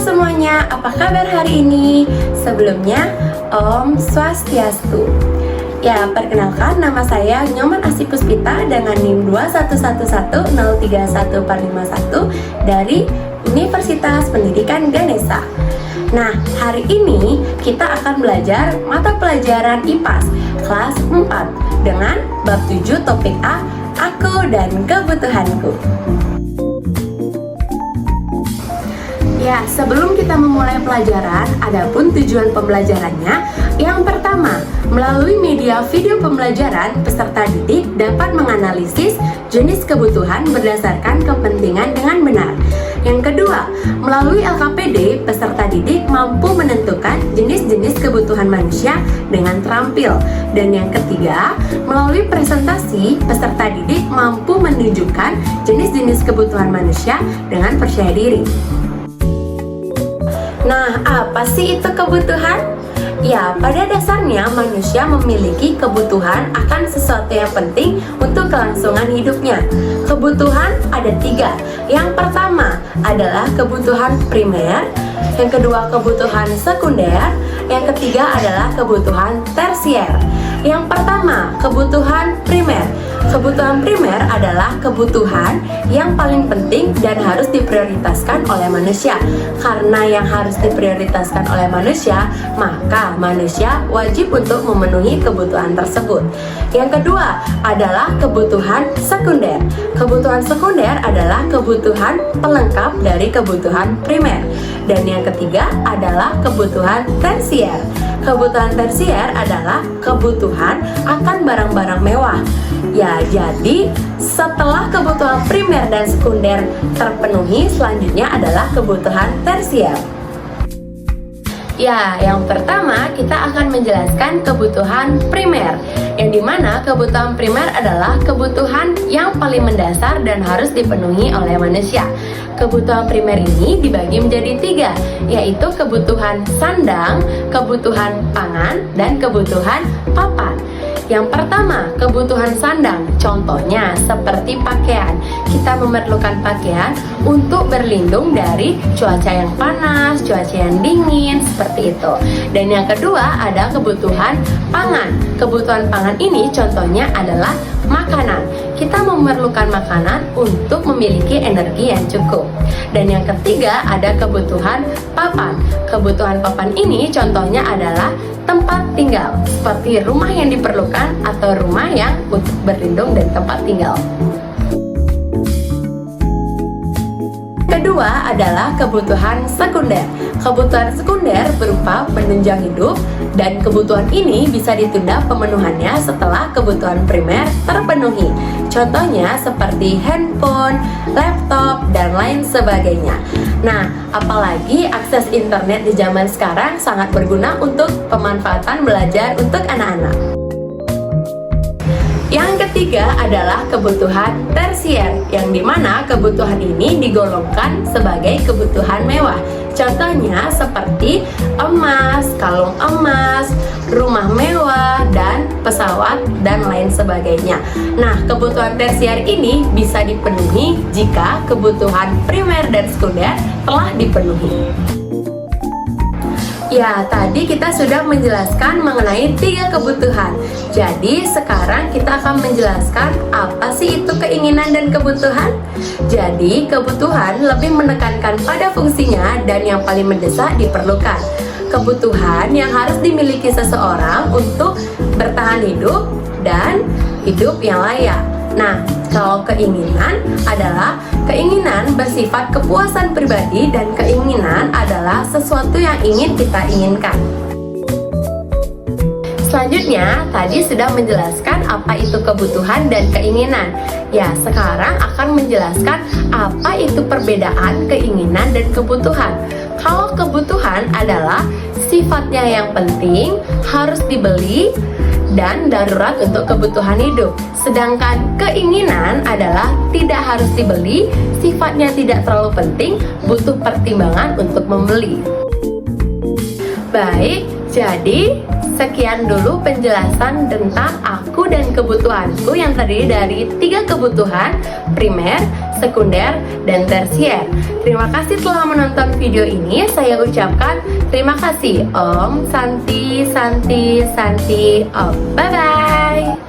semuanya, apa kabar hari ini? Sebelumnya, Om Swastiastu. Ya, perkenalkan nama saya Nyoman Asih Puspita dengan NIM 21110314151 dari Universitas Pendidikan Ganesha. Nah, hari ini kita akan belajar mata pelajaran IPAS kelas 4 dengan bab 7 topik A, Aku dan Kebutuhanku. Ya, sebelum kita memulai pelajaran, adapun tujuan pembelajarannya. Yang pertama, melalui media video pembelajaran, peserta didik dapat menganalisis jenis kebutuhan berdasarkan kepentingan dengan benar. Yang kedua, melalui LKPD, peserta didik mampu menentukan jenis-jenis kebutuhan manusia dengan terampil. Dan yang ketiga, melalui presentasi, peserta didik mampu menunjukkan jenis-jenis kebutuhan manusia dengan percaya diri. Nah, apa sih itu kebutuhan? Ya, pada dasarnya manusia memiliki kebutuhan akan sesuatu yang penting untuk kelangsungan hidupnya. Kebutuhan ada 3. Yang pertama adalah kebutuhan primer, yang kedua kebutuhan sekunder, yang ketiga adalah kebutuhan tersier. Yang pertama, kebutuhan primer. Kebutuhan primer adalah kebutuhan yang paling penting dan harus diprioritaskan oleh manusia. Karena yang harus diprioritaskan oleh manusia, maka manusia wajib untuk memenuhi kebutuhan tersebut. Yang kedua adalah kebutuhan sekunder. Kebutuhan sekunder adalah kebutuhan pelengkap dari kebutuhan primer. Dan yang ketiga adalah kebutuhan tersier. Kebutuhan tersier adalah kebutuhan akan barang-barang mewah. Ya, jadi setelah kebutuhan primer dan sekunder terpenuhi, selanjutnya adalah kebutuhan tersier. Ya, yang pertama kita akan menjelaskan kebutuhan primer, yang dimana kebutuhan primer adalah kebutuhan yang paling mendasar dan harus dipenuhi oleh manusia. Kebutuhan primer ini dibagi menjadi 3, yaitu kebutuhan sandang, kebutuhan pangan, dan kebutuhan papan. Yang pertama, kebutuhan sandang. Contohnya seperti pakaian. Kita memerlukan pakaian untuk berlindung dari cuaca yang panas, cuaca yang dingin, seperti itu. Dan yang kedua ada kebutuhan pangan. Kebutuhan pangan ini contohnya adalah makanan. Kita memerlukan makanan untuk memiliki energi yang cukup. Dan yang ketiga ada kebutuhan papan. Kebutuhan papan ini contohnya adalah tempat tinggal, seperti rumah yang diperlukan atau rumah yang untuk berlindung dan tempat tinggal. Kedua adalah kebutuhan sekunder. Kebutuhan sekunder berupa penunjang hidup, dan kebutuhan ini bisa ditunda pemenuhannya setelah kebutuhan primer terpenuhi. Contohnya seperti handphone, laptop, dan lain sebagainya. Nah, apalagi akses internet di zaman sekarang sangat berguna untuk pemanfaatan belajar untuk anak-anak. Yang ketiga adalah kebutuhan tersier, yang dimana kebutuhan ini digolongkan sebagai kebutuhan mewah. Contohnya seperti emas, kalung emas, rumah mewah, dan pesawat, dan lain sebagainya. Nah, kebutuhan tersier ini bisa dipenuhi jika kebutuhan primer dan sekunder telah dipenuhi. Ya, tadi kita sudah menjelaskan mengenai 3 kebutuhan. Jadi, sekarang kita akan menjelaskan apa sih itu keinginan dan kebutuhan. Jadi, kebutuhan lebih menekankan pada fungsinya dan yang paling mendesak diperlukan. Kebutuhan yang harus dimiliki seseorang untuk bertahan hidup dan hidup yang layak. Nah, kalau keinginan adalah keinginan bersifat kepuasan pribadi, dan keinginan adalah sesuatu yang ingin kita inginkan. Selanjutnya, tadi sudah menjelaskan apa itu kebutuhan dan keinginan. Ya, sekarang akan menjelaskan apa itu perbedaan keinginan dan kebutuhan. Kalau kebutuhan adalah sifatnya yang penting, harus dibeli, dan darurat untuk kebutuhan hidup. Sedangkan keinginan adalah tidak harus dibeli, sifatnya tidak terlalu penting, butuh pertimbangan untuk membeli. Baik, jadi sekian dulu penjelasan tentang aku dan kebutuhanku yang terdiri dari 3 kebutuhan, primer, sekunder, dan tersier. Terima kasih telah menonton video ini. Saya ucapkan terima kasih. Om Santi Santi Santi Om. Bye bye.